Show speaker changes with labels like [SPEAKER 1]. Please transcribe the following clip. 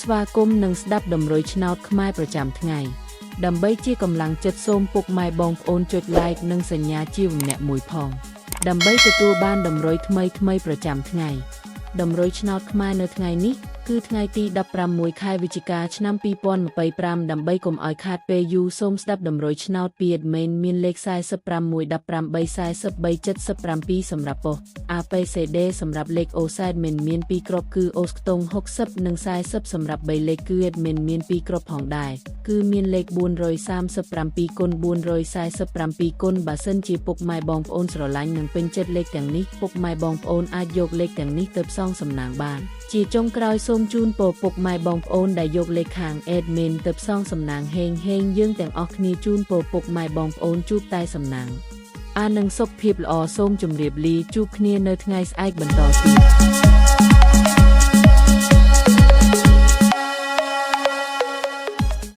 [SPEAKER 1] ស្វាគមន៍និងស្ដាប់តម្រុយឆ្នោតខ្មែរប្រចាំថ្ងៃដើម្បីជាកម្លាំងចិត្តសូមពុកម៉ែបងប្អូនចុច like និងសញ្ញាជាម្នាក់មួយផងដើម្បីទទួលបានតម្រុយថ្មីប្រចាំថ្ងៃតម្រុយឆ្នោតខ្មែរនៅថ្ងៃនេះគឺថ្ងៃទី16ខែវិច្ឆិកាឆ្នាំ2025ដើម្បីកុំឲ្យខាតពេលយូរសូមស្ដាប់តម្រុយឆ្នោតពី admin មានលេខ45188377សម្រាប់ប៉ុស ABCD សម្រាប់លេខ OZ admin មាន2គ្រាប់គឺ OZ ខ្ទង់60និង40សម្រាប់3លេខគឺ admin មាន2គ្រាប់ផងដែរគឺមានលេខ437គុណ447គុណបើសិនជាពុកម៉ែបងប្អូនស្រឡាញ់និងពេញចិត្តលេខទាំងនេះពុកម៉ែបងប្អូនអាចយកលេខទាំងនេះទៅផ្សងសំណាងបានជាចុងក្រោយសូមជូនពរពុកម៉ែបងប្អូនដែលយកលេខខាង admin ទៅផ្សងសំណាងហេងយើងទាំងអស់គ្នាជូនពរពុកម៉ែបងប្អូនជួបតែសំណាងនិងសុខភាពល្អសូមជម្រាបលាជួបគ្នានៅថ្ងៃស្អែកបន្តទៀត